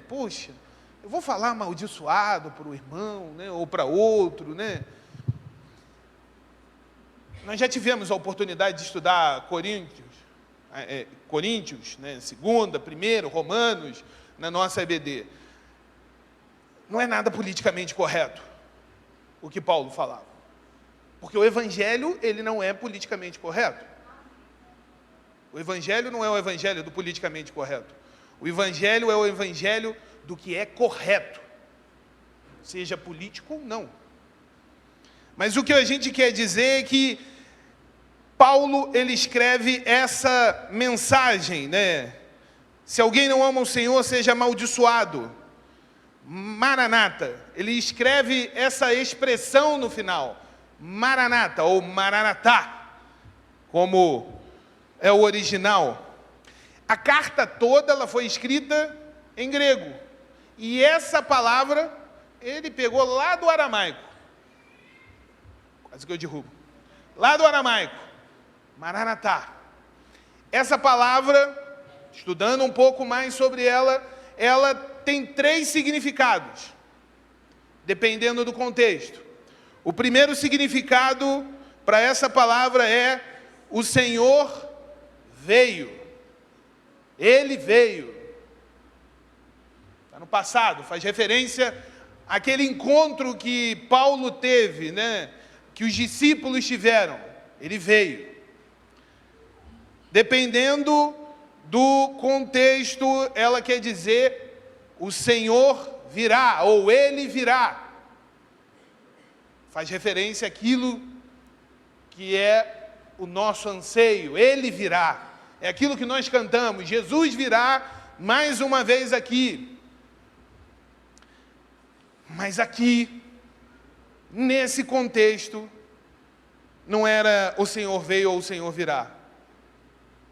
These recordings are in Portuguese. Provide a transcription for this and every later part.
Poxa, eu vou falar amaldiçoado para o irmão, né? Ou para outro, né? Nós já tivemos a oportunidade de estudar Coríntios, né? Segunda, primeiro, Romanos, na nossa EBD. Não é nada politicamente correto o que Paulo falava. Porque o Evangelho, ele não é politicamente correto. O Evangelho não é o Evangelho do politicamente correto. O Evangelho é o Evangelho do que é correto. Seja político ou não. Mas o que a gente quer dizer é que Paulo, ele escreve essa mensagem, né? Se alguém não ama o Senhor, seja amaldiçoado. Maranata. Ele escreve essa expressão no final. Maranata, ou Maranatá, como é o original. A carta toda, ela foi escrita em grego. E essa palavra, ele pegou lá do aramaico. Quase que eu derrubo. Lá do aramaico. Maranatá. Essa palavra, estudando um pouco mais sobre ela, ela tem 3 significados, dependendo do contexto. O primeiro significado para essa palavra é: o Senhor veio. Ele veio. Está no passado, faz referência àquele encontro que Paulo teve, né? Que os discípulos tiveram. Ele veio. Dependendo do contexto, ela quer dizer: o Senhor virá, ou Ele virá. Faz referência àquilo que é o nosso anseio. Ele virá. É aquilo que nós cantamos. Jesus virá mais uma vez aqui. Mas aqui, nesse contexto, não era o Senhor veio ou o Senhor virá.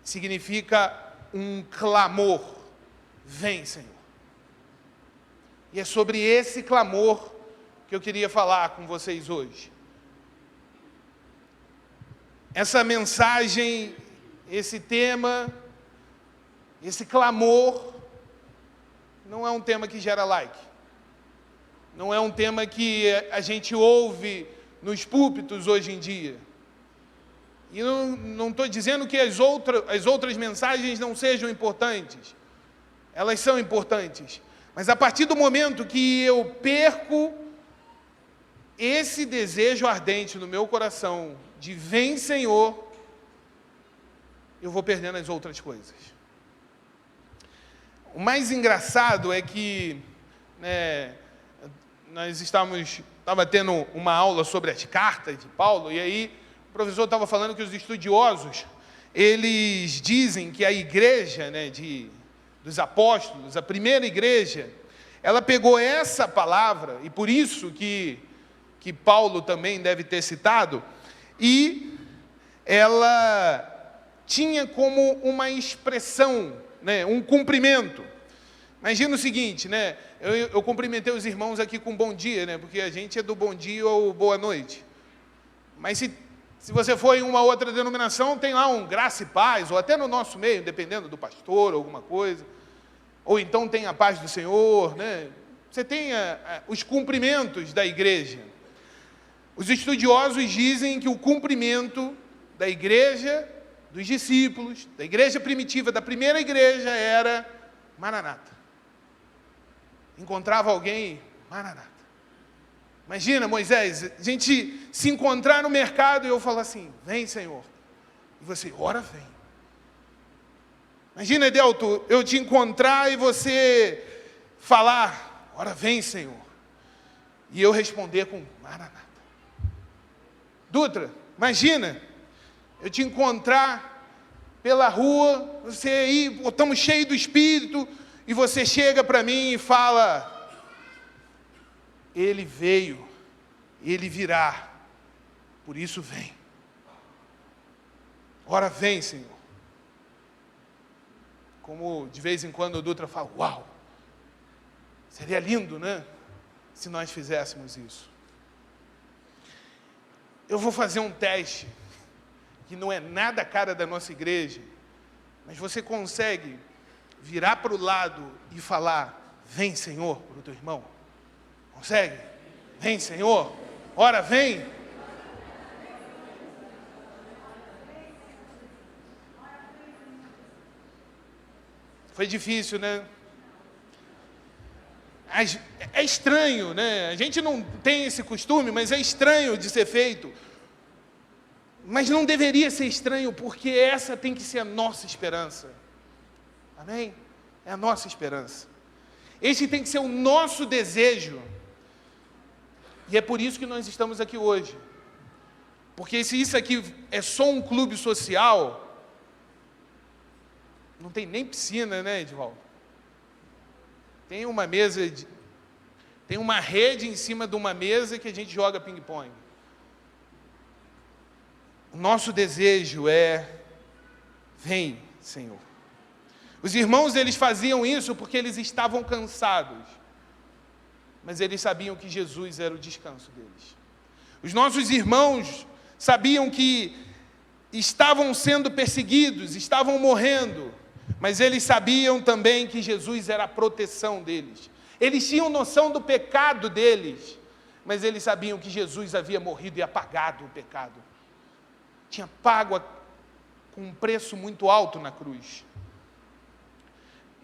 Significa um clamor. Vem, Senhor. E é sobre esse clamor que eu queria falar com vocês hoje. Essa mensagem, esse tema, esse clamor, não é um tema que gera like. Não é um tema que a gente ouve nos púlpitos hoje em dia. E não estou dizendo que as outras mensagens não sejam importantes. Elas são importantes. Mas a partir do momento que eu perco esse desejo ardente no meu coração de vem, Senhor, eu vou perdendo as outras coisas. O mais engraçado é que, né, nós estava tendo uma aula sobre as cartas de Paulo, e aí o professor estava falando que os estudiosos, eles dizem que a igreja, né, dos apóstolos, a primeira igreja, ela pegou essa palavra, e por isso que Paulo também deve ter citado, e ela tinha como uma expressão, né, um cumprimento. Imagina o seguinte, né, eu cumprimentei os irmãos aqui com bom dia, né, porque a gente é do bom dia ou boa noite. Mas se você for em uma outra denominação, tem lá um graça e paz, ou até no nosso meio, dependendo do pastor, alguma coisa. Ou então tem a paz do Senhor, né? Você tem os cumprimentos da igreja. Os estudiosos dizem que o cumprimento da igreja, dos discípulos, da igreja primitiva, da primeira igreja, era Maranata. Encontrava alguém, Maranata. Imagina, Moisés, a gente se encontrar no mercado e eu falar assim, vem, Senhor. E você, ora vem. Imagina, Edelto, eu te encontrar e você falar, ora vem, Senhor. E eu responder com Maranata. Dutra, imagina, eu te encontrar pela rua, você aí, estamos cheios do Espírito, e você chega para mim e fala, Ele veio, Ele virá, por isso vem. Ora vem, Senhor. Como de vez em quando o Dutra fala, uau, seria lindo, né? Se nós fizéssemos isso. Eu vou fazer um teste, que não é nada a cara da nossa igreja, mas você consegue virar para o lado e falar, vem, Senhor, para o teu irmão. Consegue? Vem, Senhor. Ora, vem. Foi difícil, né? É estranho, né? A gente não tem esse costume, mas é estranho de ser feito. Mas não deveria ser estranho, porque essa tem que ser a nossa esperança. Amém? É a nossa esperança. Esse tem que ser o nosso desejo. E é por isso que nós estamos aqui hoje. Porque se isso aqui é só um clube social, não tem nem piscina, né, Edivaldo? Tem uma mesa, tem uma rede em cima de uma mesa que a gente joga ping-pong. O nosso desejo é, vem, Senhor. Os irmãos, eles faziam isso porque eles estavam cansados. Mas eles sabiam que Jesus era o descanso deles. Os nossos irmãos sabiam que estavam sendo perseguidos, estavam morrendo, mas eles sabiam também que Jesus era a proteção deles. Eles tinham noção do pecado deles, mas eles sabiam que Jesus havia morrido e apagado o pecado. Tinha pago com um preço muito alto na cruz.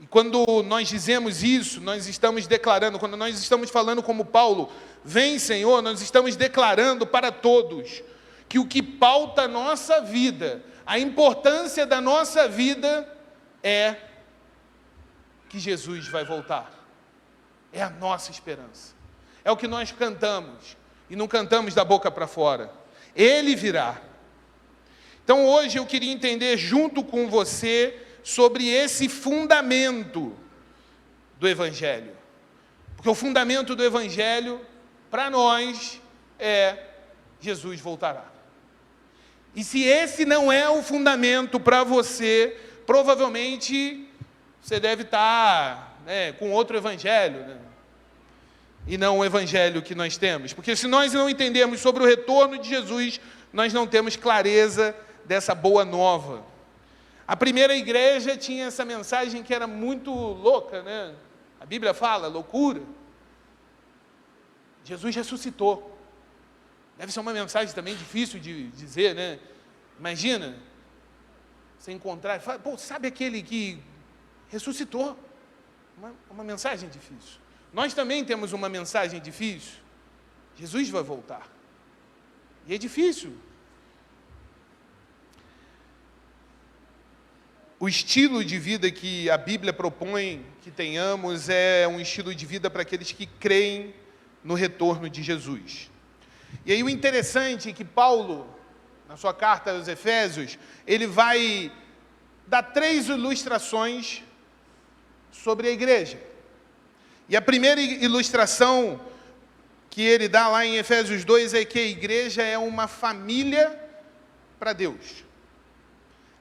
E quando nós dizemos isso, nós estamos declarando, quando nós estamos falando como Paulo, vem, Senhor, nós estamos declarando para todos que o que pauta a nossa vida, a importância da nossa vida é que Jesus vai voltar. É a nossa esperança. É o que nós cantamos, e não cantamos da boca para fora. Ele virá. Então hoje eu queria entender junto com você sobre esse fundamento do Evangelho. Porque o fundamento do Evangelho, para nós, é Jesus voltará. E se esse não é o fundamento para você, provavelmente você deve estar com outro Evangelho, né? E não o Evangelho que nós temos. Porque se nós não entendermos sobre o retorno de Jesus, nós não temos clareza dessa boa nova. A primeira igreja tinha essa mensagem que era muito louca, né? A Bíblia fala, loucura. Jesus ressuscitou. Deve ser uma mensagem também difícil de dizer, né? Imagina, você encontrar e falar, pô, sabe aquele que ressuscitou? Uma mensagem difícil. Nós também temos uma mensagem difícil. Jesus vai voltar. E é difícil. O estilo de vida que a Bíblia propõe que tenhamos é um estilo de vida para aqueles que creem no retorno de Jesus. E aí o interessante é que Paulo, na sua carta aos Efésios, ele vai dar 3 ilustrações sobre a igreja. E a primeira ilustração que ele dá lá em Efésios 2 é que a igreja é uma família para Deus.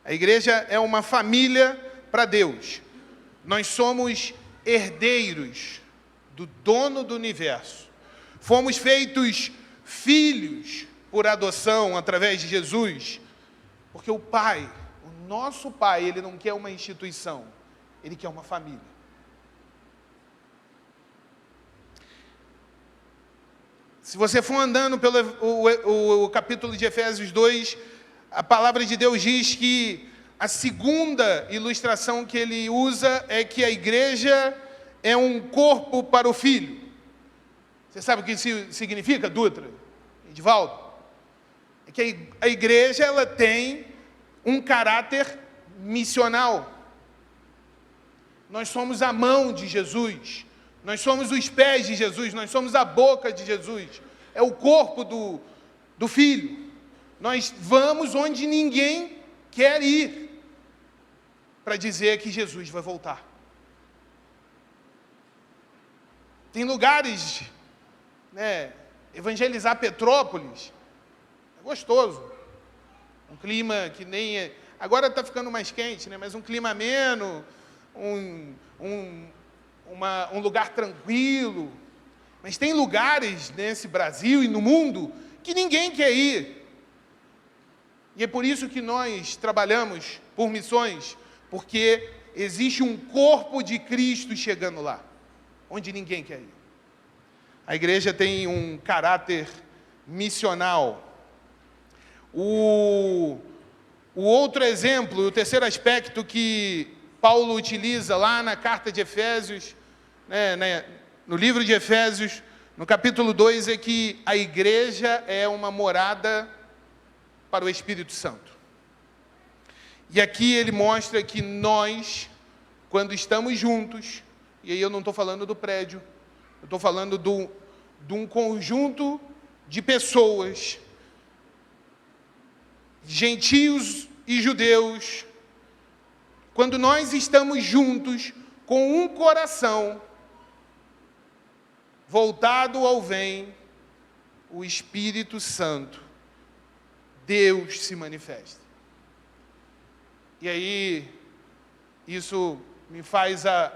A igreja é uma família para Deus. Nós somos herdeiros do dono do universo. Fomos feitos filhos por adoção através de Jesus, porque o Pai, o nosso Pai, Ele não quer uma instituição, Ele quer uma família. Se você for andando pelo o capítulo de Efésios 2, a palavra de Deus diz que a segunda ilustração que ele usa é que a igreja é um corpo para o filho. Você sabe o que isso significa, Dutra? Edivaldo? É que a igreja ela tem um caráter missional. Nós somos a mão de Jesus. Nós somos os pés de Jesus. Nós somos a boca de Jesus. É o corpo do Filho. Nós vamos onde ninguém quer ir para dizer que Jesus vai voltar. Tem lugares, evangelizar Petrópolis é gostoso. Um clima que nem agora está ficando mais quente, mas um clima ameno, um lugar tranquilo. Mas tem lugares nesse Brasil e no mundo que ninguém quer ir. E é por isso que nós trabalhamos por missões, porque existe um corpo de Cristo chegando lá. onde ninguém quer ir. A igreja tem um caráter missional. O outro exemplo, o terceiro aspecto que Paulo utiliza lá na carta de Efésios, no livro de Efésios, no capítulo 2, é que a igreja é uma morada para o Espírito Santo. E aqui ele mostra que nós, quando estamos juntos, e aí eu não estou falando do prédio, eu estou falando de um conjunto de pessoas, gentios e judeus, quando nós estamos juntos com um coração voltado ao bem, o Espírito Santo, Deus se manifesta. E aí, isso me faz a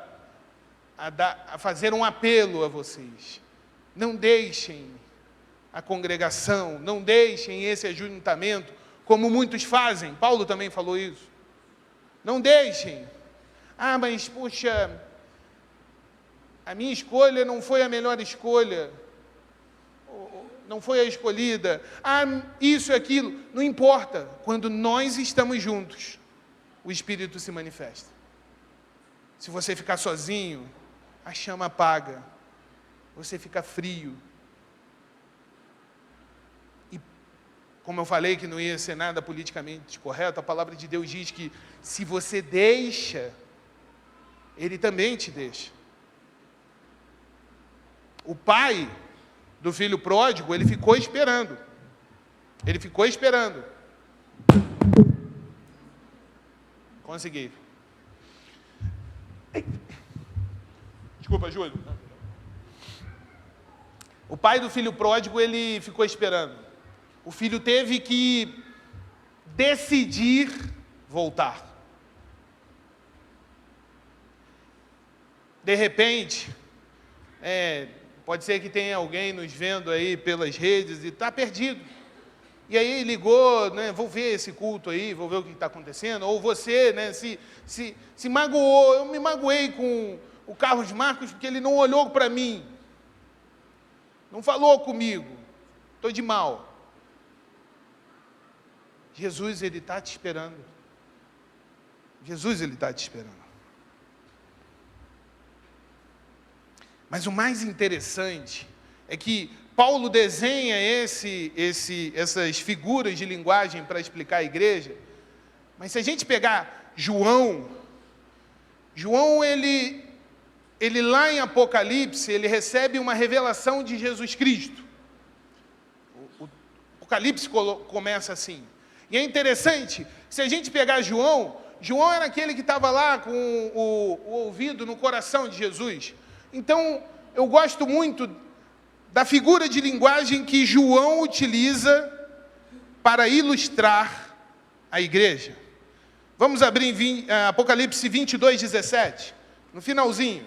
fazer um apelo a vocês. Não deixem a congregação, não deixem esse ajuntamento, como muitos fazem. Paulo também falou isso. Não deixem. Mas, puxa, a minha escolha não foi a melhor escolha. Não foi a escolhida. Isso e aquilo. Não importa. Quando nós estamos juntos, o Espírito se manifesta. Se você ficar sozinho, a chama apaga. Você fica frio. E, como eu falei que não ia ser nada politicamente correto, a palavra de Deus diz que se você deixa, Ele também te deixa. O pai do filho pródigo, ele ficou esperando. Ele ficou esperando. Consegui. Desculpa, Júlio. O pai do filho pródigo, ele ficou esperando. O filho teve que decidir voltar. De repente, pode ser que tenha alguém nos vendo aí pelas redes e está perdido. E aí ligou, vou ver esse culto aí, vou ver o que está acontecendo. Ou você, se magoou. Eu me magoei com o Carlos Marcos porque ele não olhou para mim. Não falou comigo. Estou de mal. Jesus, Ele está te esperando. Jesus, Ele está te esperando. Mas o mais interessante é que Paulo desenha essas figuras de linguagem para explicar a igreja. Mas se a gente pegar João, ele lá em Apocalipse, ele recebe uma revelação de Jesus Cristo. O Apocalipse começa assim. E é interessante, se a gente pegar João era aquele que estava lá com o ouvido no coração de Jesus. Então, eu gosto muito da figura de linguagem que João utiliza para ilustrar a igreja. Vamos abrir em Apocalipse 22, 17, no finalzinho.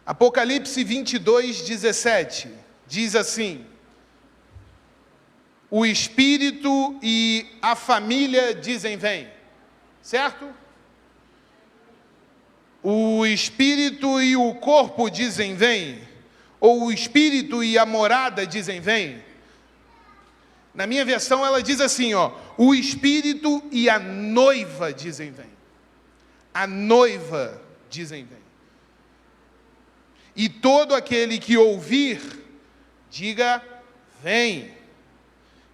Apocalipse 22, 17, diz assim: o Espírito e a família dizem vem, certo? O Espírito e o corpo dizem vem, ou o Espírito e a morada dizem vem. Na minha versão ela diz assim, o Espírito e a noiva dizem vem. A noiva dizem vem. E todo aquele que ouvir, diga vem.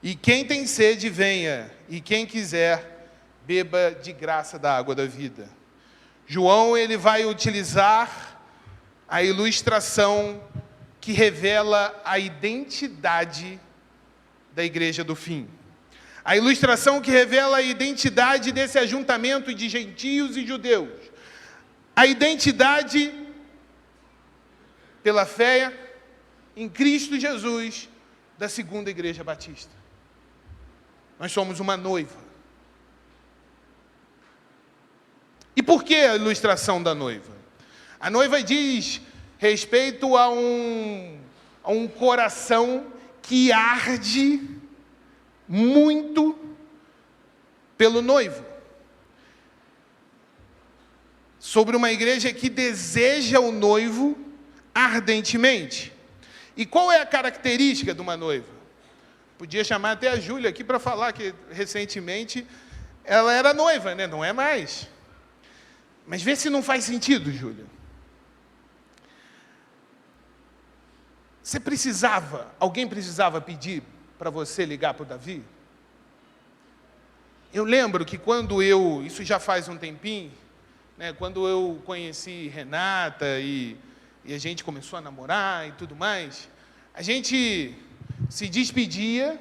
E quem tem sede, venha. E quem quiser, beba de graça da água da vida. João, ele vai utilizar a ilustração que revela a identidade da igreja do fim. A ilustração que revela a identidade desse ajuntamento de gentios e judeus. A identidade pela fé em Cristo Jesus da segunda igreja batista. Nós somos uma noiva. E por que a ilustração da noiva? A noiva diz respeito a um coração que arde muito pelo noivo. sobre uma igreja que deseja o noivo ardentemente. E qual é a característica de uma noiva? Podia chamar até a Júlia aqui para falar que recentemente ela era noiva, né? Não é mais. Mas vê se não faz sentido, Júlia. Alguém precisava pedir para você ligar para o Davi? Eu lembro que isso já faz um tempinho, né, quando eu conheci Renata e a gente começou a namorar e tudo mais, a gente se despedia,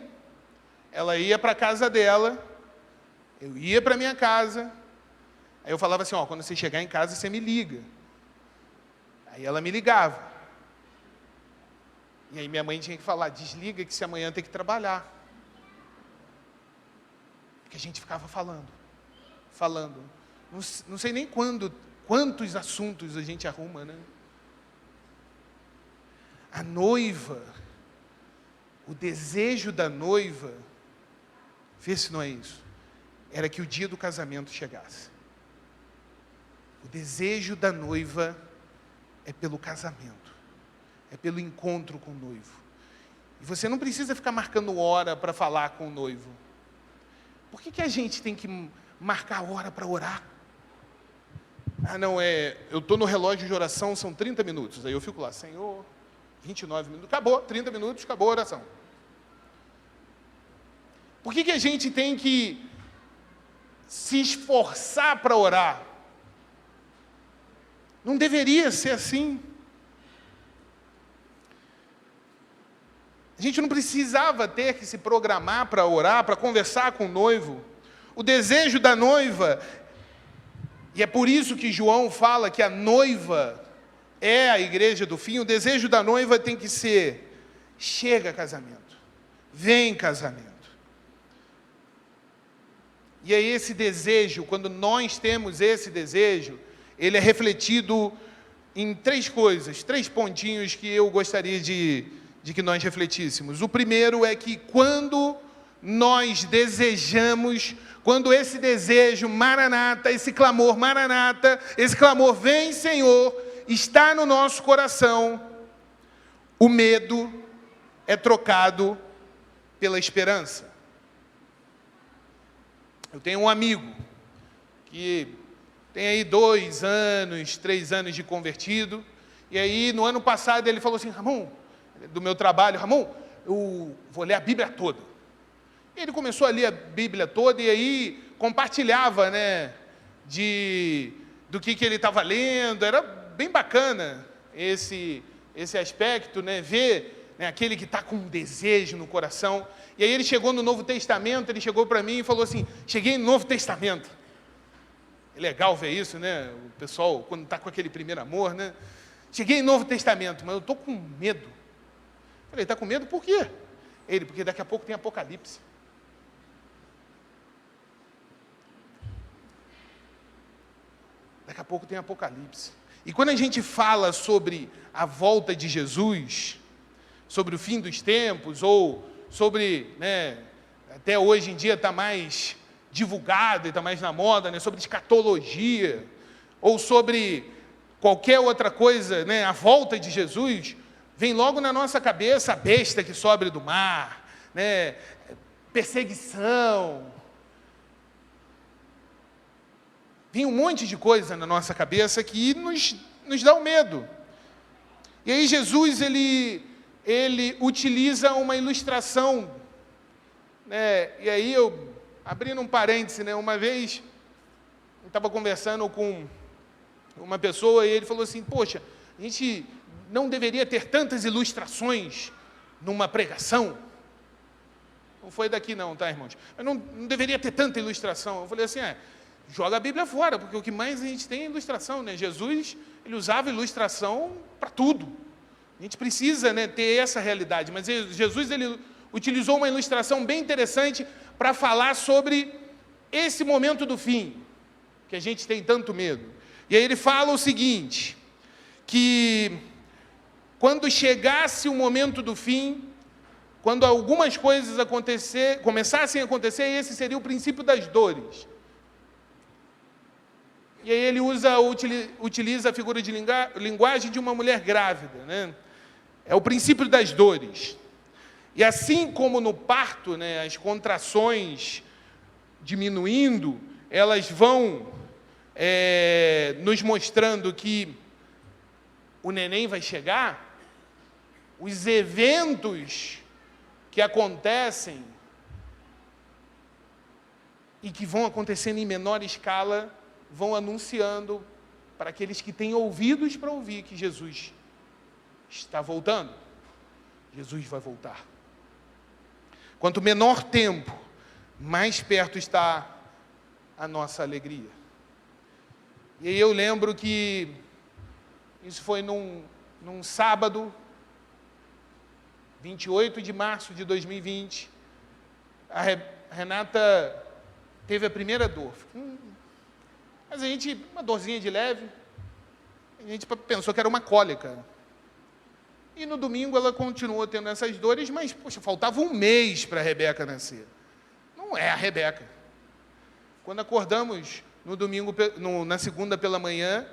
ela ia para a casa dela, eu ia para a minha casa, aí eu falava assim, quando você chegar em casa, você me liga. Aí ela me ligava. E aí minha mãe tinha que falar, desliga que se amanhã tem que trabalhar. Porque a gente ficava falando. Não sei nem quantos assuntos a gente arruma, né? A noiva, o desejo da noiva, vê se não é isso, era que o dia do casamento chegasse. O desejo da noiva é pelo casamento, é pelo encontro com o noivo. E você não precisa ficar marcando hora para falar com o noivo. Por que a gente tem que marcar hora para orar? Eu estou no relógio de oração, são 30 minutos. Aí eu fico lá, Senhor, 29 minutos, acabou, 30 minutos, acabou a oração. Por que a gente tem que se esforçar para orar? Não deveria ser assim. A gente não precisava ter que se programar para orar, para conversar com o noivo. O desejo da noiva, e é por isso que João fala que a noiva é a igreja do fim, o desejo da noiva tem que ser, chega casamento, vem casamento. E aí esse desejo, quando nós temos esse desejo, ele é refletido em 3 coisas, 3 pontinhos que eu gostaria de que nós refletíssemos. O primeiro é que quando nós desejamos, quando esse desejo, Maranata, esse clamor, Maranata, esse clamor, vem Senhor, está no nosso coração, o medo é trocado pela esperança. Eu tenho um amigo que tem aí 2 anos, 3 anos de convertido, e aí no ano passado ele falou assim, Ramon, do meu trabalho, Ramon, eu vou ler a Bíblia toda. E ele começou a ler a Bíblia toda e aí compartilhava, né, do que ele estava lendo. Era bem bacana esse aspecto, né, ver, né, aquele que está com um desejo no coração. E aí ele chegou no Novo Testamento, ele chegou para mim e falou assim, cheguei no Novo Testamento. É legal ver isso, né, o pessoal, quando está com aquele primeiro amor, né, cheguei no Novo Testamento, mas eu estou com medo. Falei, está com medo por quê? Ele, porque daqui a pouco tem Apocalipse. Daqui a pouco tem Apocalipse. E quando a gente fala sobre a volta de Jesus, sobre o fim dos tempos, ou sobre, né, até hoje em dia está mais divulgado e está mais na moda, né, sobre escatologia, ou sobre qualquer outra coisa, né, a volta de Jesus, vem logo na nossa cabeça a besta que sobe do mar, né, perseguição. Vem um monte de coisa na nossa cabeça que nos dá o medo. E aí Jesus, ele utiliza uma ilustração, né, e aí eu, abrindo um parêntese, né, uma vez, eu estava conversando com uma pessoa e ele falou assim, poxa, a gente não deveria ter tantas ilustrações numa pregação. Não foi daqui não, tá, irmãos? Mas não deveria ter tanta ilustração. Eu falei assim, joga a Bíblia fora, porque o que mais a gente tem é ilustração, né? Jesus, ele usava ilustração para tudo. A gente precisa, né, ter essa realidade. Mas Jesus, ele utilizou uma ilustração bem interessante para falar sobre esse momento do fim, que a gente tem tanto medo. E aí ele fala o seguinte, que quando chegasse o momento do fim, quando algumas coisas começassem a acontecer, esse seria o princípio das dores. E aí ele utiliza a figura de linguagem de uma mulher grávida, né? É o princípio das dores. E assim como no parto, né, as contrações diminuindo, elas vão nos mostrando que o neném vai chegar, os eventos que acontecem e que vão acontecendo em menor escala, vão anunciando para aqueles que têm ouvidos para ouvir que Jesus está voltando. Jesus vai voltar. Quanto menor tempo, mais perto está a nossa alegria. E aí eu lembro que isso foi num sábado, 28 de março de 2020, a Renata teve a primeira dor. Mas a gente, uma dorzinha de leve, a gente pensou que era uma cólica. E no domingo ela continuou tendo essas dores, mas, poxa, faltava um mês para a Rebeca nascer. Não é a Rebeca. Quando acordamos no domingo, na segunda pela manhã,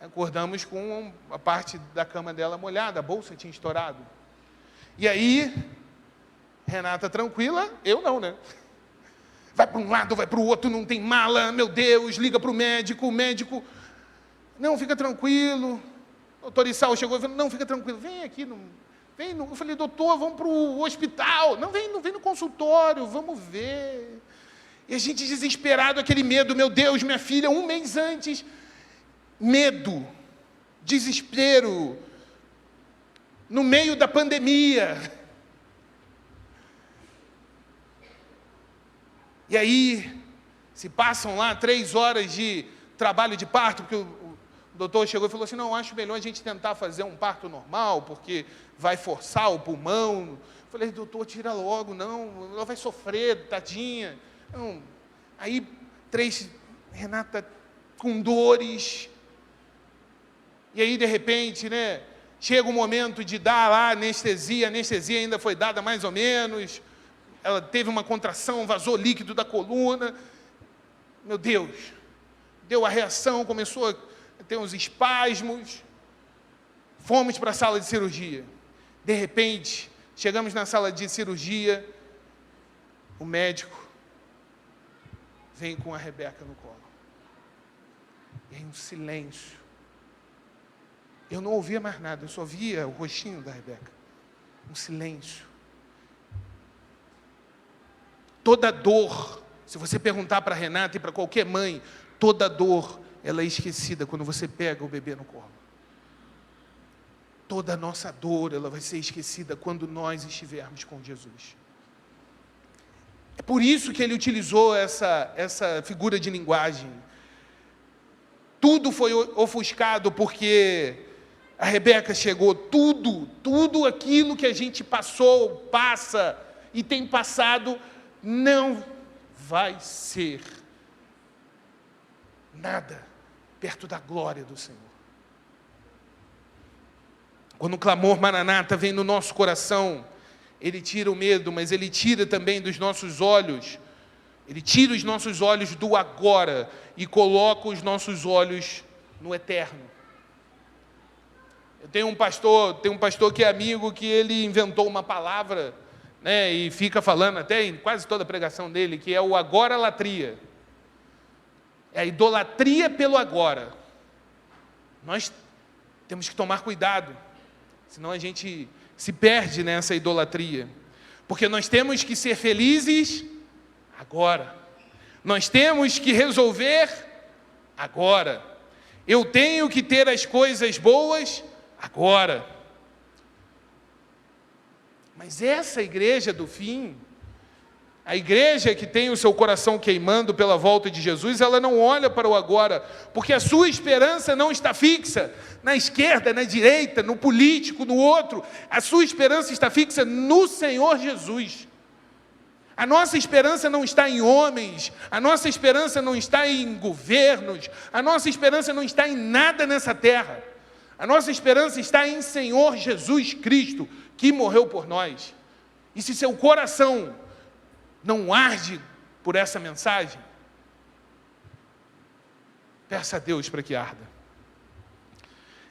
acordamos com a parte da cama dela molhada, a bolsa tinha estourado. E aí, Renata tranquila, eu não, né? Vai para um lado, vai para o outro, não tem mala, meu Deus, liga para o médico, não, fica tranquilo. O doutor Issal chegou e falou, não, fica tranquilo, vem aqui, eu falei, doutor, vamos para o hospital, não vem no consultório, vamos ver. E a gente desesperado, aquele medo, meu Deus, minha filha, um mês antes, medo, desespero, no meio da pandemia. E aí, se passam lá 3 horas de trabalho de parto, porque o doutor chegou e falou assim, não, acho melhor a gente tentar fazer um parto normal, porque vai forçar o pulmão. Eu falei, doutor, tira logo, não, ela vai sofrer, tadinha. Não. Aí, Renata com dores. E aí, de repente, né, chega o momento de dar lá anestesia, a anestesia ainda foi dada mais ou menos. Ela teve uma contração, vazou líquido da coluna. Meu Deus, deu a reação, começou a ter uns espasmos. Fomos para a sala de cirurgia. De repente, chegamos na sala de cirurgia, o médico vem com a Rebeca no colo. E aí um silêncio. Eu não ouvia mais nada, eu só via o rostinho da Rebeca. Um silêncio. Toda dor, se você perguntar para a Renata e para qualquer mãe, toda dor, ela é esquecida quando você pega o bebê no colo. Toda a nossa dor, ela vai ser esquecida quando nós estivermos com Jesus. É por isso que ele utilizou essa figura de linguagem. Tudo foi ofuscado porque a Rebeca chegou, tudo aquilo que a gente passou, passa e tem passado, não vai ser nada perto da glória do Senhor. Quando o clamor Maranata vem no nosso coração, ele tira o medo, mas ele tira também dos nossos olhos, ele tira os nossos olhos do agora e coloca os nossos olhos no eterno. Eu tenho um pastor que é amigo, que ele inventou uma palavra, né, e fica falando até em quase toda a pregação dele, que é o agora-latria. É a idolatria pelo agora. Nós temos que tomar cuidado, senão a gente se perde nessa idolatria. Porque nós temos que ser felizes agora. Nós temos que resolver agora. Eu tenho que ter as coisas boas agora. Mas essa igreja do fim, a igreja que tem o seu coração queimando pela volta de Jesus, ela não olha para o agora, porque a sua esperança não está fixa na esquerda, na direita, no político, no outro. A sua esperança está fixa no Senhor Jesus. A nossa esperança não está em homens, a nossa esperança não está em governos, a nossa esperança não está em nada nessa terra. A nossa esperança está em Senhor Jesus Cristo, que morreu por nós. E se seu coração não arde por essa mensagem, peça a Deus para que arda.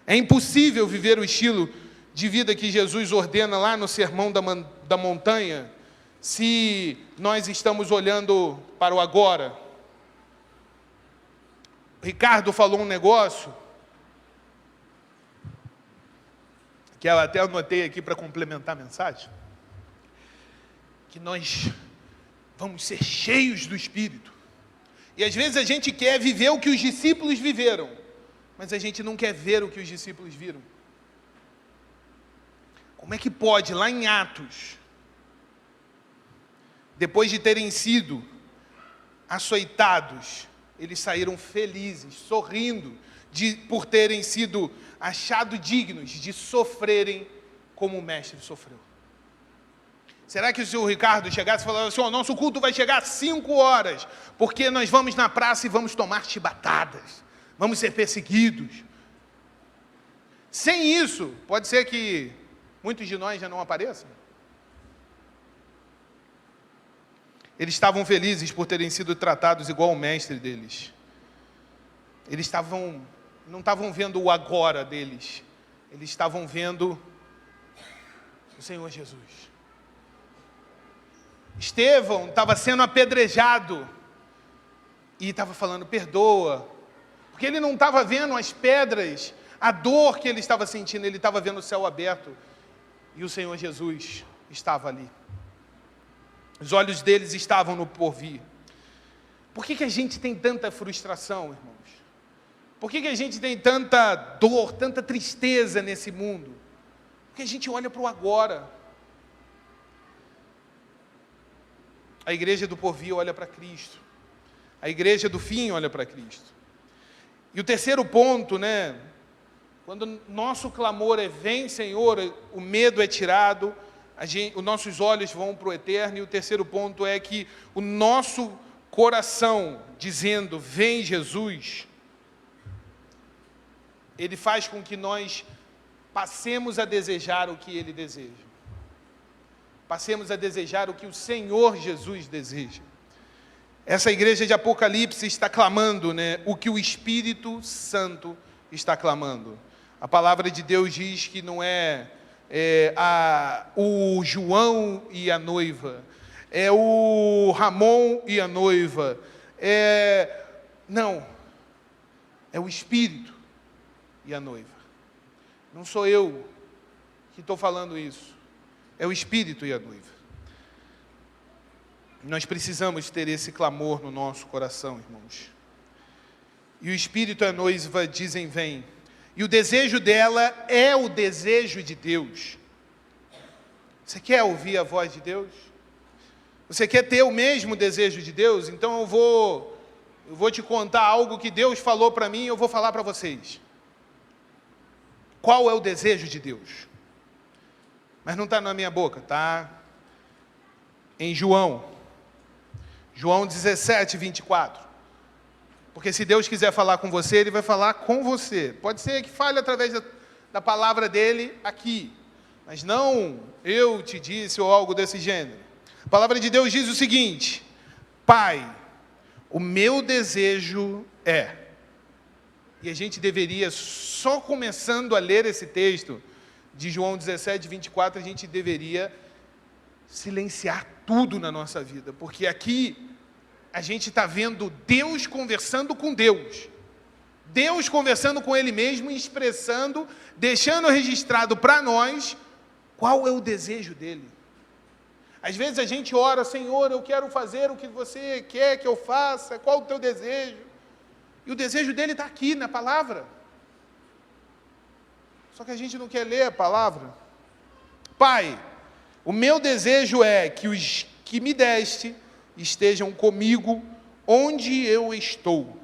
É impossível viver o estilo de vida que Jesus ordena lá no Sermão da Montanha, se nós estamos olhando para o agora. Ricardo falou um negócio, que eu até anotei aqui para complementar a mensagem, que nós vamos ser cheios do Espírito. E às vezes a gente quer viver o que os discípulos viveram, mas a gente não quer ver o que os discípulos viram. Como é que pode, lá em Atos, depois de terem sido açoitados, eles saíram felizes, sorrindo, por terem sido achados dignos de sofrerem como o Mestre sofreu? Será que se o Ricardo chegasse e falasse assim, o nosso culto vai chegar às 5 horas, porque nós vamos na praça e vamos tomar chibatadas, vamos ser perseguidos. Sem isso, pode ser que muitos de nós já não apareçam. Eles estavam felizes por terem sido tratados igual o mestre deles. Eles não estavam vendo o agora deles. Eles estavam vendo o Senhor Jesus. Estevão estava sendo apedrejado e estava falando, perdoa. Porque ele não estava vendo as pedras, a dor que ele estava sentindo, ele estava vendo o céu aberto. E o Senhor Jesus estava ali. Os olhos deles estavam no porvir. Por que a gente tem tanta frustração, irmãos? Por que a gente tem tanta dor, tanta tristeza nesse mundo? Porque a gente olha para o agora. A igreja do porvir olha para Cristo. A igreja do fim olha para Cristo. E o terceiro ponto, quando nosso clamor é vem, Senhor, o medo é tirado, os nossos olhos vão para o eterno. E o terceiro ponto é que o nosso coração, dizendo, vem Jesus, ele faz com que nós passemos a desejar o que ele deseja. Passemos a desejar o que o Senhor Jesus deseja. Essa igreja de Apocalipse está clamando, o que o Espírito Santo está clamando. A palavra de Deus diz que não é o João e a noiva, é o Ramon e a noiva, não, é o Espírito e a noiva. Não sou eu que estou falando isso, é o Espírito e a noiva. Nós precisamos ter esse clamor no nosso coração, irmãos. E o Espírito e a noiva dizem, vem. E o desejo dela é o desejo de Deus. Você quer ouvir a voz de Deus? Você quer ter o mesmo desejo de Deus? Então eu vou te contar algo que Deus falou para mim e eu vou falar para vocês. Qual é o desejo de Deus? Mas não está na minha boca, está em João 17, 24. Porque se Deus quiser falar com você, Ele vai falar com você. Pode ser que fale através da palavra dEle aqui, mas não eu te disse ou algo desse gênero. A palavra de Deus diz o seguinte: Pai, o meu desejo é... E a gente deveria, só começando a ler esse texto de João 17, 24, a gente deveria silenciar tudo na nossa vida, porque aqui a gente está vendo Deus conversando com Deus, Deus conversando com Ele mesmo, expressando, deixando registrado para nós qual é o desejo dEle. Às vezes a gente ora, Senhor, eu quero fazer o que você quer que eu faça, qual o teu desejo? E o desejo dEle está aqui na palavra. Só que a gente não quer ler a palavra. Pai, o meu desejo é que os que me deste estejam comigo onde eu estou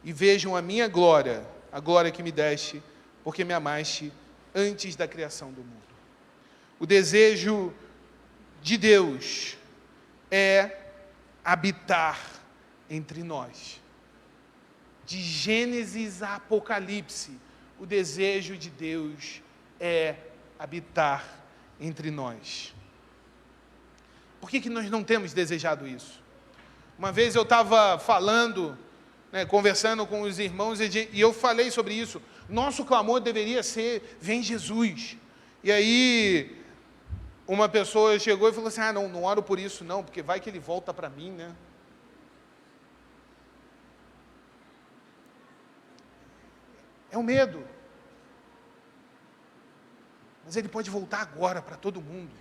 e vejam a minha glória, a glória que me deste, porque me amaste antes da criação do mundo. O desejo de Deus é habitar entre nós. De Gênesis a Apocalipse, o desejo de Deus é habitar entre nós. Por que nós não temos desejado isso? Uma vez eu estava falando né, conversando com os irmãos, e eu falei sobre isso. Nosso clamor deveria ser: vem Jesus. E aí, uma pessoa chegou e falou assim: ah, não oro por isso não, porque vai que ele volta para mim, né? É o medo. Mas ele pode voltar agora para todo mundo.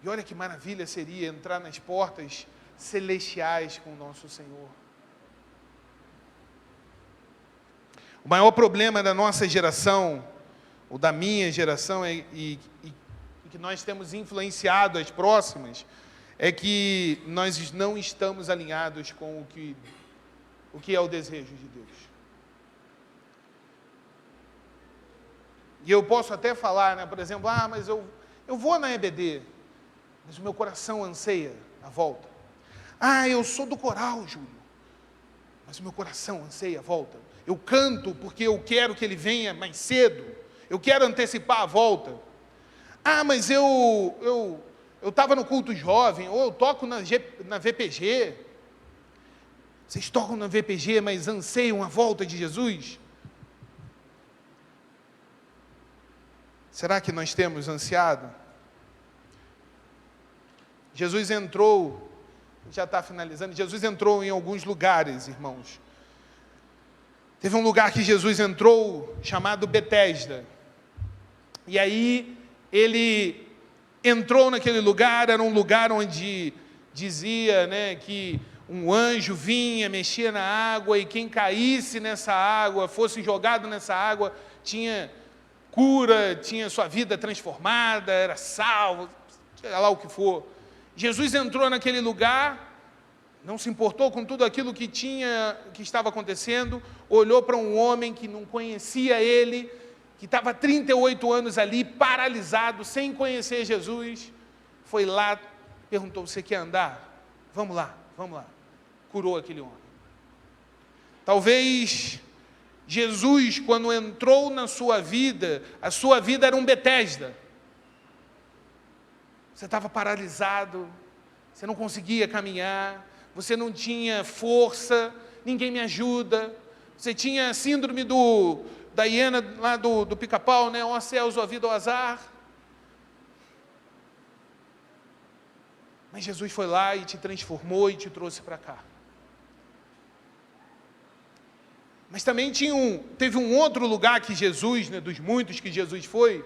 E olha que maravilha seria entrar nas portas celestiais com o nosso Senhor. O maior problema da nossa geração, ou da minha geração, e que nós temos influenciado as próximas, é que nós não estamos alinhados com o que é o desejo de Deus. E eu posso até falar, né, por exemplo, mas eu vou na EBD, mas o meu coração anseia a volta. Eu sou do coral, Júlio, mas o meu coração anseia a volta. Eu canto porque eu quero que ele venha mais cedo, eu quero antecipar a volta. Mas eu estava no culto jovem, ou eu toco na VPG. Vocês tocam na VPG, mas anseiam a volta de Jesus? Será que nós temos ansiado? Jesus entrou, já está finalizando, Jesus entrou em alguns lugares, irmãos. Teve um lugar que Jesus entrou, chamado Betesda. E aí, ele entrou naquele lugar, era um lugar onde dizia, né, que um anjo vinha, mexia na água, e quem caísse nessa água, fosse jogado nessa água, tinha cura, tinha sua vida transformada, era salvo, seja lá o que for. Jesus entrou naquele lugar, não se importou com tudo aquilo que estava acontecendo, olhou para um homem que não conhecia ele, que estava 38 anos ali, paralisado, sem conhecer Jesus, foi lá, perguntou: você quer andar? Vamos lá. Curou aquele homem. Talvez Jesus, quando entrou na sua vida, a sua vida era um Betesda. Você estava paralisado, você não conseguia caminhar, você não tinha força, ninguém me ajuda, você tinha a síndrome da hiena lá do pica-pau, né? Ó céus, ó vida, ó azar. Mas Jesus foi lá e te transformou e te trouxe para cá. Mas também teve um outro lugar que Jesus, né, dos muitos que Jesus foi,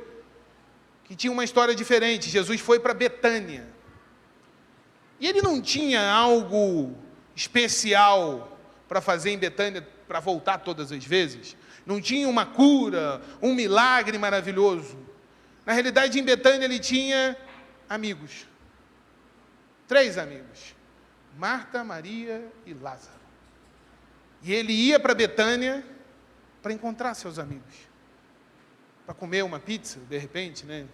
que tinha uma história diferente. Jesus foi para Betânia. E ele não tinha algo especial para fazer em Betânia, para voltar todas as vezes. Não tinha uma cura, um milagre maravilhoso. Na realidade, em Betânia ele tinha amigos. 3 amigos. Marta, Maria e Lázaro. E ele ia para Betânia para encontrar seus amigos. Para comer uma pizza, de repente, né?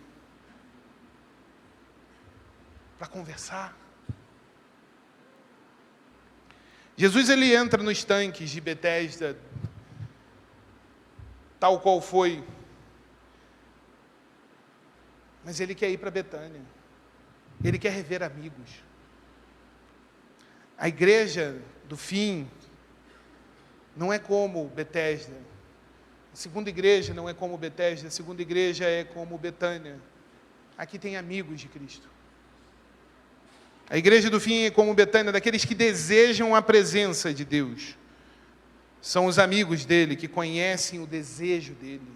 Para conversar. Jesus, ele entra nos tanques de Betesda, tal qual foi. Mas ele quer ir para Betânia. Ele quer rever amigos. A igreja do fim não é como Betesda. A segunda igreja não é como Betesda. A segunda igreja é como Betânia. Aqui tem amigos de Cristo. A igreja do fim é como Betânia, daqueles que desejam a presença de Deus. São os amigos dele, que conhecem o desejo dele.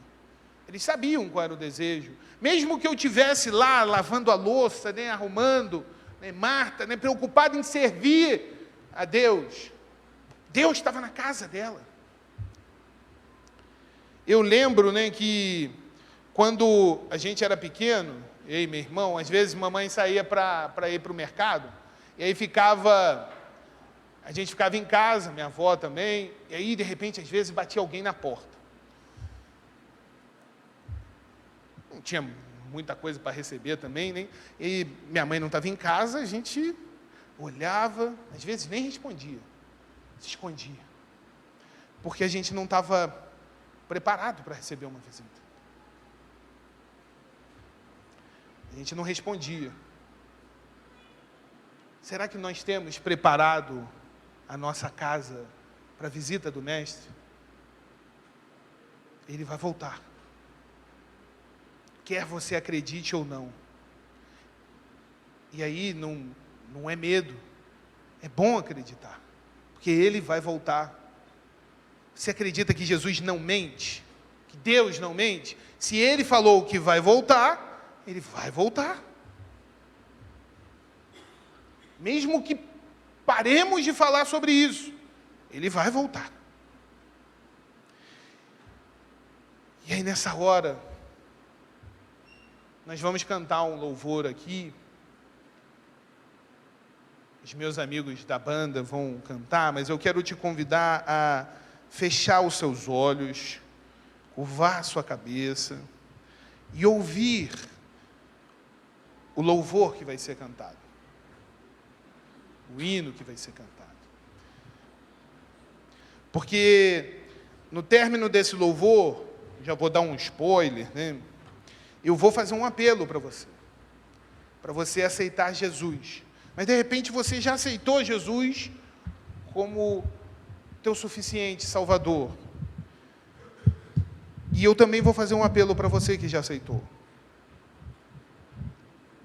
Eles sabiam qual era o desejo. Mesmo que eu estivesse lá, lavando a louça, né, arrumando, né, Marta, né, preocupada em servir a Deus, Deus estava na casa dela. Eu lembro, né, que quando a gente era pequeno, eu e meu irmão, às vezes mamãe saía para ir para o mercado, e aí a gente ficava em casa, minha avó também, e aí de repente às vezes batia alguém na porta. Não tinha muita coisa para receber também, né? E minha mãe não estava em casa, a gente olhava, às vezes nem respondia, se escondia, porque a gente não estava preparado para receber uma visita. A gente não respondia. Será que nós temos preparado a nossa casa para a visita do Mestre, Ele vai voltar. Quer você acredite ou não. E aí não é medo, é bom acreditar, porque Ele vai voltar. Você acredita que Jesus não mente? Que Deus não mente? Se Ele falou que vai voltar, Ele vai voltar. Mesmo que paremos de falar sobre isso, Ele vai voltar. E aí nessa hora, nós vamos cantar um louvor aqui. Os meus amigos da banda vão cantar, mas eu quero te convidar a fechar os seus olhos, curvar a sua cabeça e ouvir o louvor que vai ser cantado. O hino que vai ser cantado. Porque no término desse louvor, já vou dar um spoiler, né? Eu vou fazer um apelo para você aceitar Jesus. Mas de repente você já aceitou Jesus como teu suficiente Salvador. E eu também vou fazer um apelo para você que já aceitou.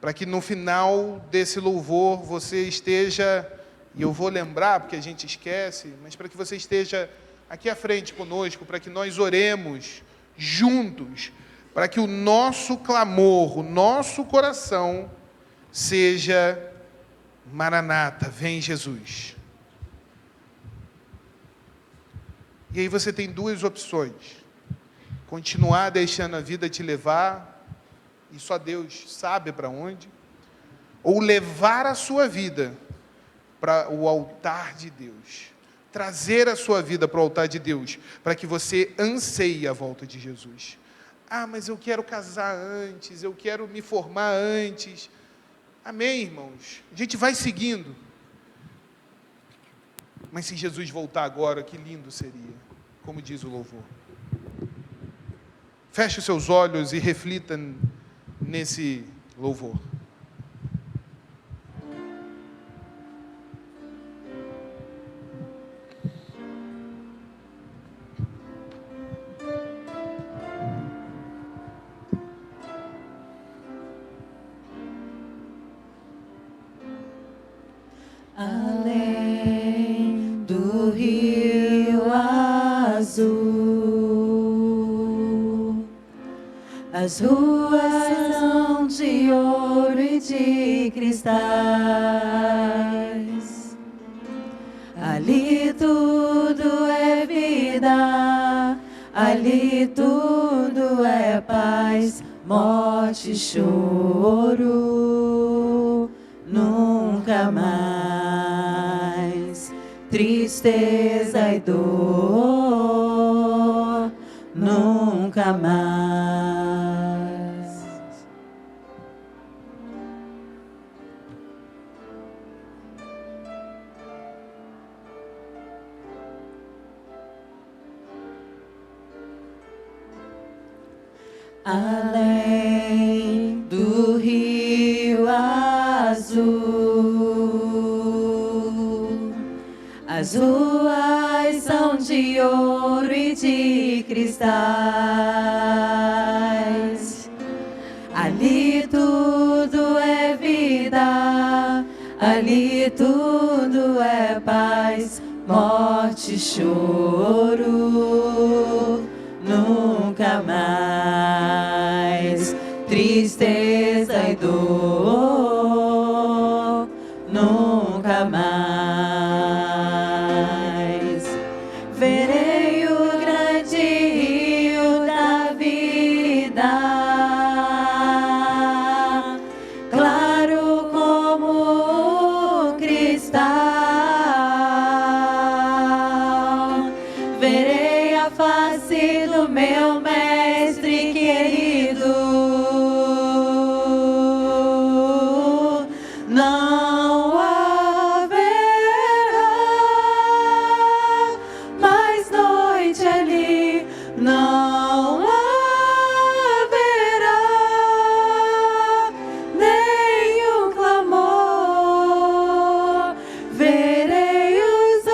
Para que no final desse louvor você esteja, e eu vou lembrar, porque a gente esquece, mas para que você esteja aqui à frente conosco, para que nós oremos juntos, para que o nosso clamor, o nosso coração seja: Maranata, vem Jesus. E aí você tem duas opções: continuar deixando a vida te levar, e só Deus sabe para onde, ou levar a sua vida para o altar de Deus, trazer a sua vida para o altar de Deus, para que você anseie a volta de Jesus. Ah, mas eu quero casar antes, eu quero me formar antes. Amém, irmãos? A gente vai seguindo. Mas se Jesus voltar agora, que lindo seria, como diz o louvor. Feche os seus olhos e reflita nesse louvor. Além do rio azul, as ruas são de ouro e de cristais. Ali tudo é vida, ali tudo é paz, morte e choro. Nunca mais tristeza e dor, nunca mais. Além do rio azul, as ruas são de ouro e de cristais. Ali tudo é vida, ali tudo é paz, morte e choro. Nunca mais tristeza e dor, nunca mais verei o grande rio da vida, claro como o cristal. Verei a face do meu mestre querido. Não haverá mais noite ali, não haverá nenhum clamor. Verei os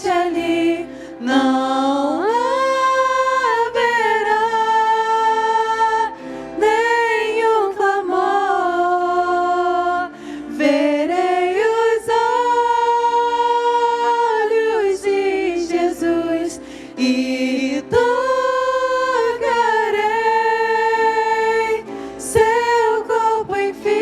noite ali não haverá nenhum clamor. Verei os olhos de Jesus e tocarei seu corpo, enfim.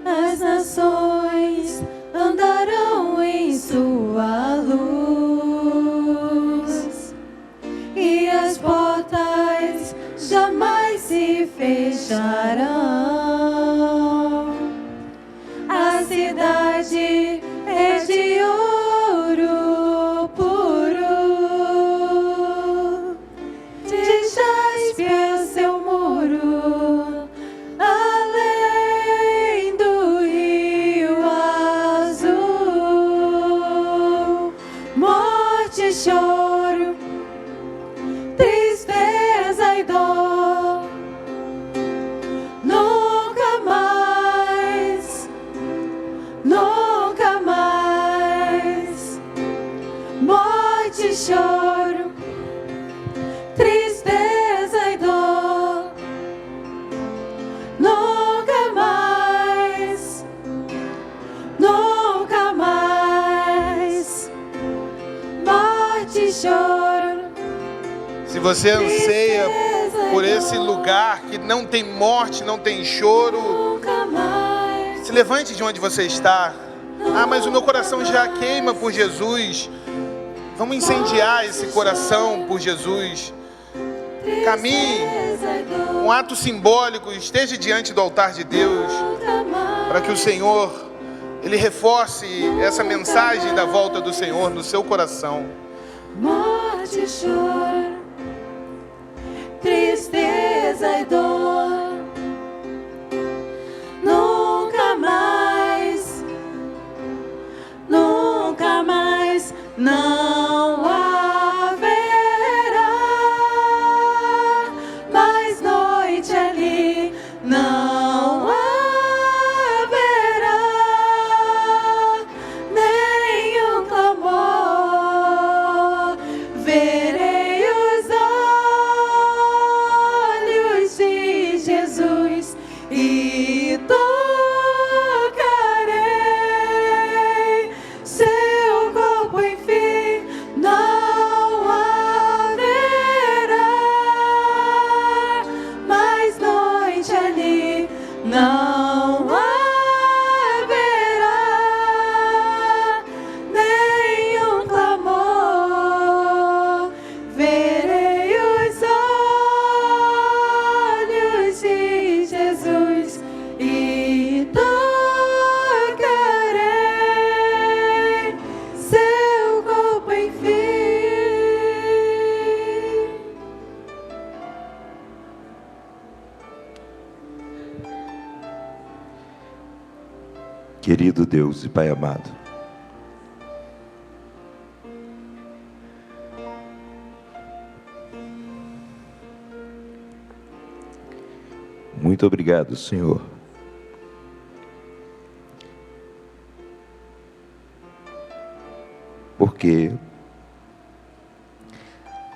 As nações andarão em sua luz e as portas jamais se fecharão. A cidade é de ouro puro, de jaspe é seu muro, além do rio azul. Morte e choro, tristeza e dor, nunca mais, nunca mais. Morte e choro, tristeza e dor, nunca mais, nunca mais. Morte e choro. Se você anseia por esse lugar que não tem morte, não tem choro, Nunca mais. se levante de onde você está. Ah, mas o meu coração já queima por Jesus. Vamos incendiar esse coração por Jesus. Caminhe, um ato simbólico, esteja diante do altar de Deus, para que o Senhor, Ele reforce essa mensagem da volta do Senhor no seu coração. Morte e choro, tristeza e dor, nunca mais, nunca mais. Não haverá mais noite ali, não haverá nenhum clamor. Verei os olhos de Jesus e tocarei seu corpo, enfim. Não haverá mais noite ali, não haverá nenhum clamor. Verei os olhos de Jesus e tocarei seu corpo, enfim. Querido Deus e Pai amado, muito obrigado, Senhor, porque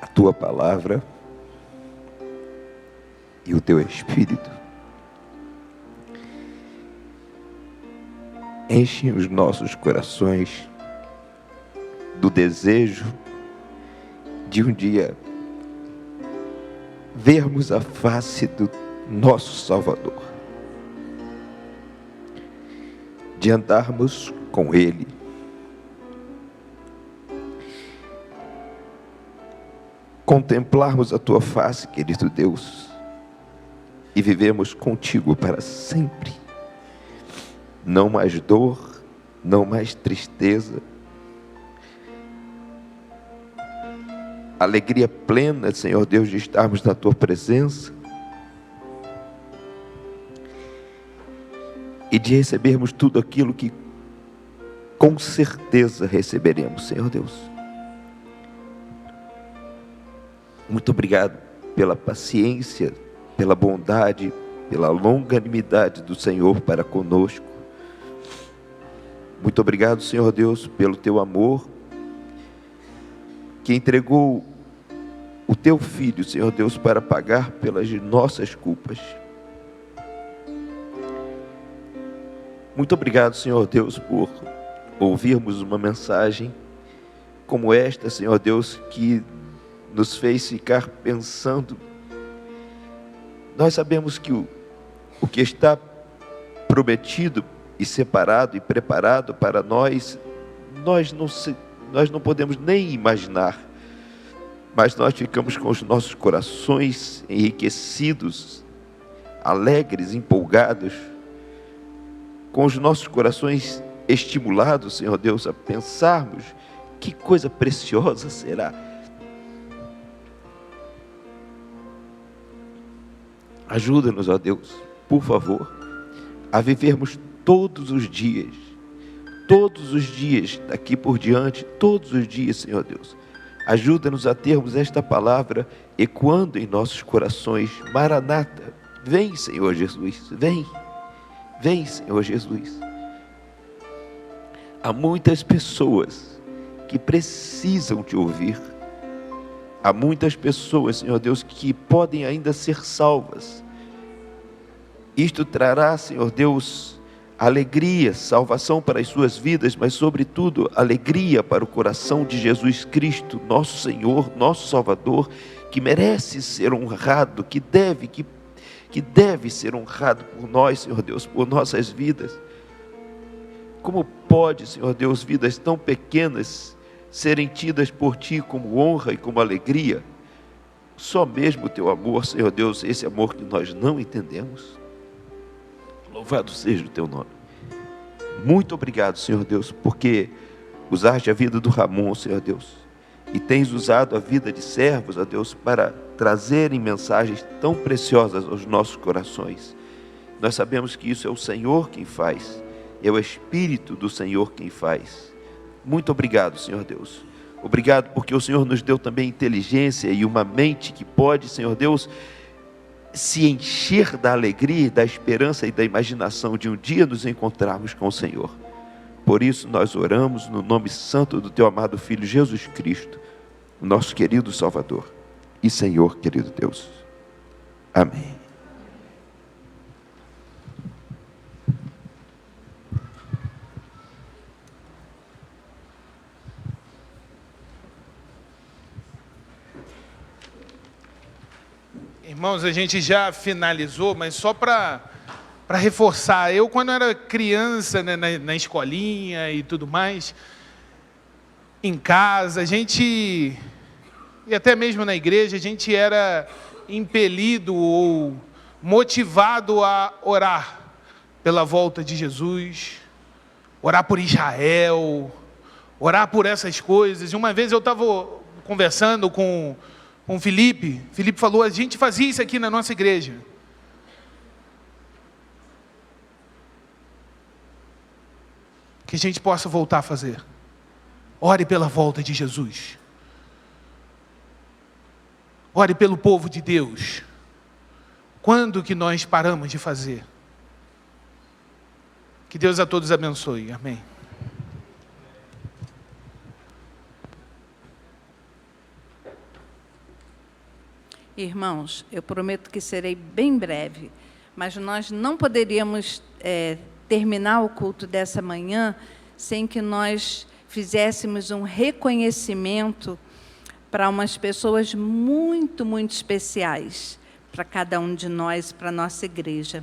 a Tua palavra e o Teu Espírito enchem os nossos corações do desejo de um dia vermos a face do nosso Salvador, de andarmos com Ele, contemplarmos a Tua face, querido Deus, e vivemos contigo para sempre. não mais dor, não mais tristeza. Alegria plena, Senhor Deus, de estarmos na Tua presença e de recebermos tudo aquilo que com certeza receberemos, Senhor Deus. Muito obrigado pela paciência, pela bondade, pela longanimidade do Senhor para conosco. Muito obrigado, Senhor Deus, pelo Teu amor, que entregou o Teu Filho, Senhor Deus, para pagar pelas nossas culpas. Muito obrigado, Senhor Deus, por ouvirmos uma mensagem como esta, Senhor Deus, que nos fez ficar pensando. Nós sabemos que o que está prometido e separado e preparado para nós não podemos nem imaginar, mas nós ficamos com os nossos corações enriquecidos, alegres, empolgados, com os nossos corações estimulados, Senhor Deus, a pensarmos que coisa preciosa será. Ajuda-nos, ó Deus, por favor, a vivermos todos os dias daqui por diante, todos os dias, Senhor Deus. Ajuda-nos a termos esta palavra ecoando em nossos corações. Maranata, vem, Senhor Jesus, vem, Senhor Jesus. Há muitas pessoas que precisam te ouvir. Há muitas pessoas, Senhor Deus, que podem ainda ser salvas. Isto trará, Senhor Deus, alegria, salvação para as suas vidas, mas sobretudo alegria para o coração de Jesus Cristo, nosso Senhor, nosso Salvador, que merece ser honrado, que deve ser honrado por nós, Senhor Deus, por nossas vidas. Como pode, Senhor Deus, vidas tão pequenas serem tidas por Ti como honra e como alegria? Só mesmo o Teu amor, Senhor Deus, esse amor que nós não entendemos. Louvado seja o Teu nome. Muito obrigado, Senhor Deus, porque usaste a vida do Ramon, Senhor Deus, e tens usado a vida de servos, ó Deus, para trazerem mensagens tão preciosas aos nossos corações. Nós sabemos que isso é o Senhor quem faz, é o Espírito do Senhor quem faz. Muito obrigado, Senhor Deus. Obrigado porque o Senhor nos deu também inteligência e uma mente que pode, Senhor Deus, se encher da alegria, da esperança e da imaginação de um dia nos encontrarmos com o Senhor. Por isso nós oramos no nome santo do Teu amado Filho Jesus Cristo, nosso querido Salvador e Senhor, querido Deus. Amém. Irmãos, a gente já finalizou, mas só para reforçar, eu quando era criança, né, na escolinha e tudo mais, em casa, a gente, e até mesmo na igreja, a gente era impelido ou motivado a orar pela volta de Jesus, orar por Israel, orar por essas coisas. E uma vez eu estava conversando com Felipe falou, a gente fazia isso aqui na nossa igreja. Que a gente possa voltar a fazer. Ore pela volta de Jesus. Ore pelo povo de Deus. Quando que nós paramos de fazer? Que Deus a todos abençoe. Amém. Irmãos, eu prometo que serei bem breve, mas nós não poderíamos terminar o culto dessa manhã sem que nós fizéssemos um reconhecimento para umas pessoas muito, muito especiais, para cada um de nós, para a nossa igreja.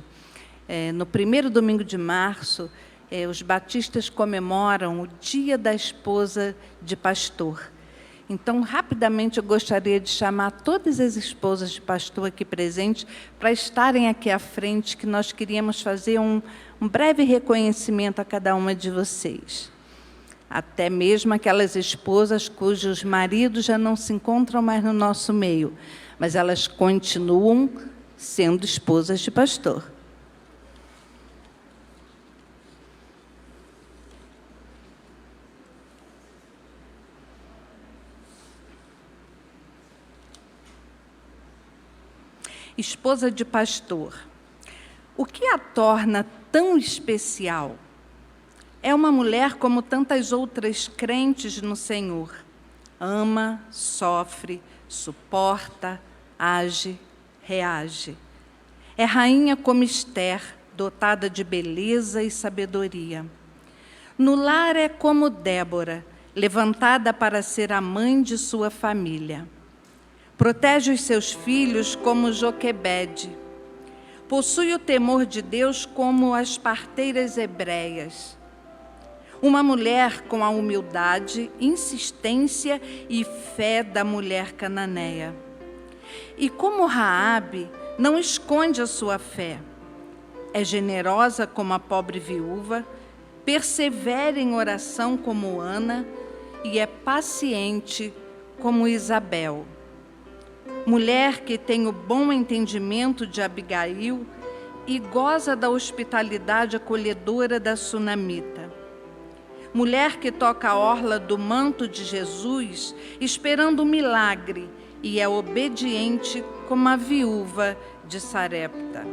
No primeiro domingo de março, os batistas comemoram o Dia da Esposa de Pastor. Então, rapidamente, eu gostaria de chamar todas as esposas de pastor aqui presentes para estarem aqui à frente, que nós queríamos fazer um breve reconhecimento a cada uma de vocês. Até mesmo aquelas esposas cujos maridos já não se encontram mais no nosso meio, mas elas continuam sendo esposas de pastor. Esposa de pastor, o que a torna tão especial? É uma mulher como tantas outras crentes no Senhor. Ama, sofre, suporta, age, reage. É rainha como Esther, dotada de beleza e sabedoria. No lar é como Débora, levantada para ser a mãe de sua família. Protege os seus filhos como Joquebede. Possui o temor de Deus como as parteiras hebreias. Uma mulher com a humildade, insistência e fé da mulher cananeia. E como Raabe, não esconde a sua fé. É generosa como a pobre viúva, persevera em oração como Ana e é paciente como Isabel. Mulher que tem o bom entendimento de Abigail e goza da hospitalidade acolhedora da sunamita. Mulher que toca a orla do manto de Jesus, esperando um milagre, e é obediente como a viúva de Sarepta.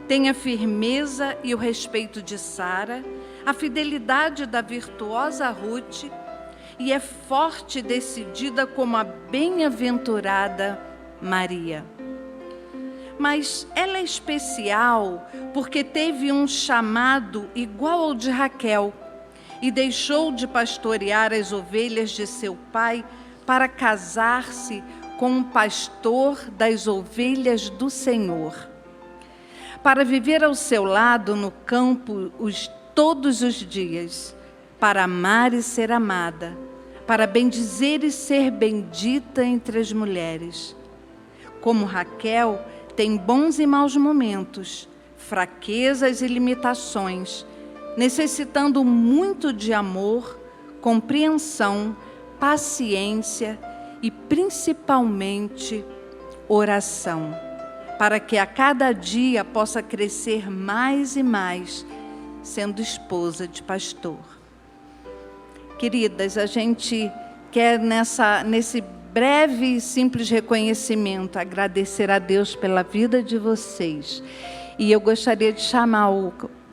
Tem a firmeza e o respeito de Sara, a fidelidade da virtuosa Ruth, e é forte e decidida como a bem-aventurada Maria. Mas ela é especial porque teve um chamado igual ao de Raquel e deixou de pastorear as ovelhas de seu pai para casar-se com um pastor das ovelhas do Senhor. Para viver ao seu lado no campo todos os dias, para amar e ser amada, para bendizer e ser bendita entre as mulheres. Como Raquel, tem bons e maus momentos, fraquezas e limitações, necessitando muito de amor, compreensão, paciência e, principalmente, oração, para que a cada dia possa crescer mais e mais, sendo esposa de pastor. Queridas, a gente quer nesse breve e simples reconhecimento agradecer a Deus pela vida de vocês. E eu gostaria de chamar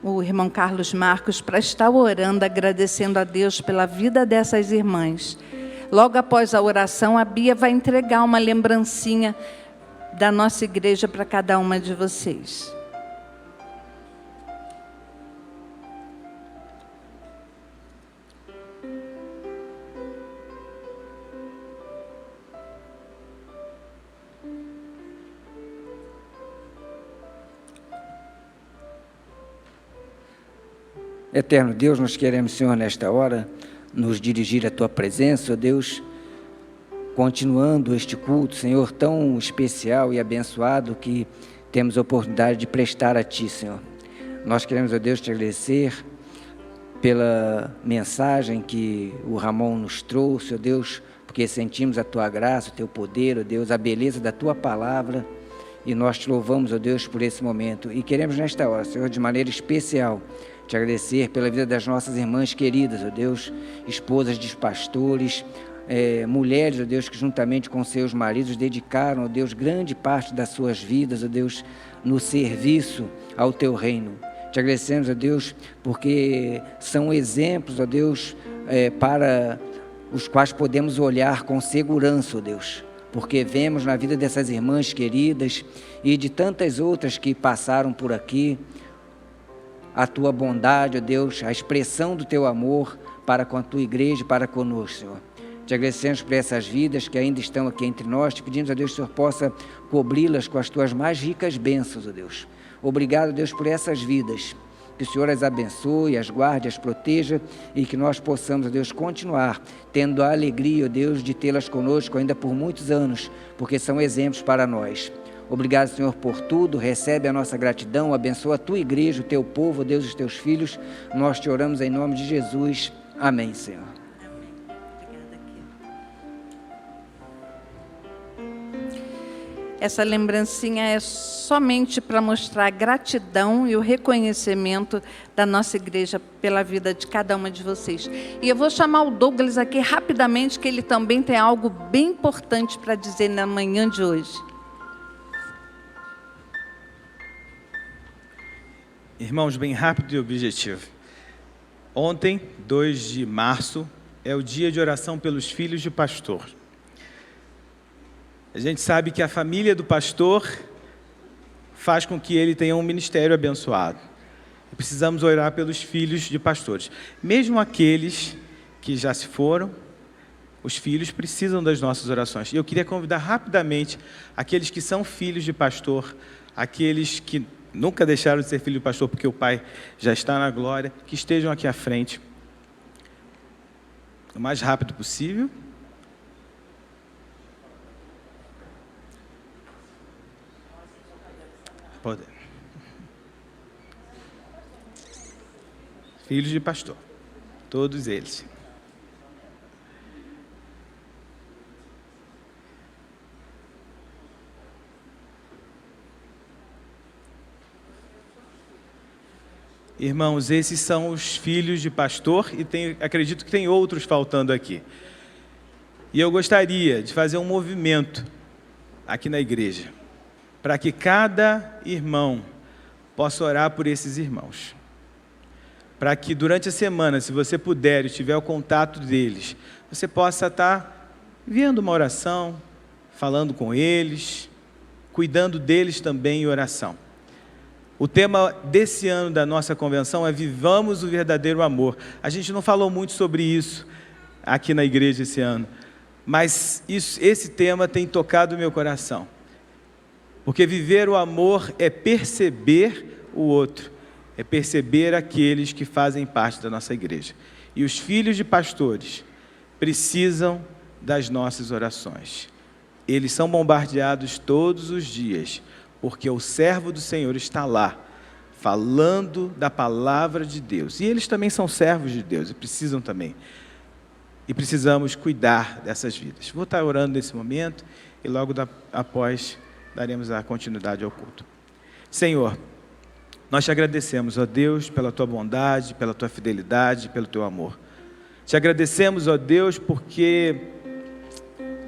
o irmão Carlos Marcos para estar orando, agradecendo a Deus pela vida dessas irmãs. Logo após a oração, a Bia vai entregar uma lembrancinha da nossa igreja para cada uma de vocês. Eterno Deus, nós queremos, Senhor, nesta hora, nos dirigir à Tua presença, ó Deus, continuando este culto, Senhor, tão especial e abençoado que temos a oportunidade de prestar a Ti, Senhor. Nós queremos, ó Deus, te agradecer pela mensagem que o Ramon nos trouxe, ó Deus, porque sentimos a Tua graça, o Teu poder, ó Deus, a beleza da Tua palavra, e nós te louvamos, ó Deus, por esse momento. E queremos nesta hora, Senhor, de maneira especial, te agradecer pela vida das nossas irmãs queridas, ó Deus, esposas de pastores, mulheres, ó Deus, que juntamente com seus maridos dedicaram, ó Deus, grande parte das suas vidas, ó Deus, no serviço ao Teu reino. Te agradecemos, ó Deus, porque são exemplos, ó Deus, para os quais podemos olhar com segurança, ó Deus, porque vemos na vida dessas irmãs queridas e de tantas outras que passaram por aqui, a Tua bondade, ó Deus, a expressão do Teu amor para com a Tua igreja e para conosco, Senhor. Te agradecemos por essas vidas que ainda estão aqui entre nós, te pedimos, ó Deus, que o Senhor possa cobri-las com as Tuas mais ricas bênçãos, ó Deus. Obrigado, Deus, por essas vidas que o Senhor as abençoe, as guarde, as proteja e que nós possamos, ó Deus, continuar tendo a alegria, ó Deus, de tê-las conosco ainda por muitos anos, porque são exemplos para nós. Obrigado, Senhor, por tudo. Recebe a nossa gratidão, abençoa a tua igreja, o teu povo, ó Deus, os teus filhos. Nós te oramos em nome de Jesus. Amém, Senhor. Essa lembrancinha é somente para mostrar a gratidão e o reconhecimento da nossa igreja pela vida de cada uma de vocês. E eu vou chamar o Douglas aqui rapidamente, que ele também tem algo bem importante para dizer na manhã de hoje. Irmãos, bem rápido e objetivo. Ontem, 2 de março, é o dia de oração pelos filhos de pastor. A gente sabe que a família do pastor faz com que ele tenha um ministério abençoado. Precisamos orar pelos filhos de pastores. Mesmo aqueles que já se foram, os filhos precisam das nossas orações. E eu queria convidar rapidamente aqueles que são filhos de pastor, aqueles que nunca deixaram de ser filho de pastor porque o pai já está na glória, que estejam aqui à frente, o mais rápido possível. Pode. Filhos de pastor, todos eles. Irmãos, esses são os filhos de pastor e acredito que tem outros faltando aqui. E eu gostaria de fazer um movimento aqui na igreja, para que cada irmão possa orar por esses irmãos. Para que durante a semana, se você puder e tiver o contato deles, você possa estar enviando uma oração, falando com eles, cuidando deles também em oração. O tema desse ano da nossa convenção é Vivamos o Verdadeiro Amor. A gente não falou muito sobre isso aqui na igreja esse ano, mas esse tema tem tocado o meu coração. Porque viver o amor é perceber o outro, é perceber aqueles que fazem parte da nossa igreja. E os filhos de pastores precisam das nossas orações. Eles são bombardeados todos os dias, porque o servo do Senhor está lá, falando da palavra de Deus. E eles também são servos de Deus e precisam também. E precisamos cuidar dessas vidas. Vou estar orando nesse momento e logo após daremos a continuidade ao culto. Senhor, nós te agradecemos, ó Deus, pela tua bondade, pela tua fidelidade, pelo teu amor. Te agradecemos, ó Deus, porque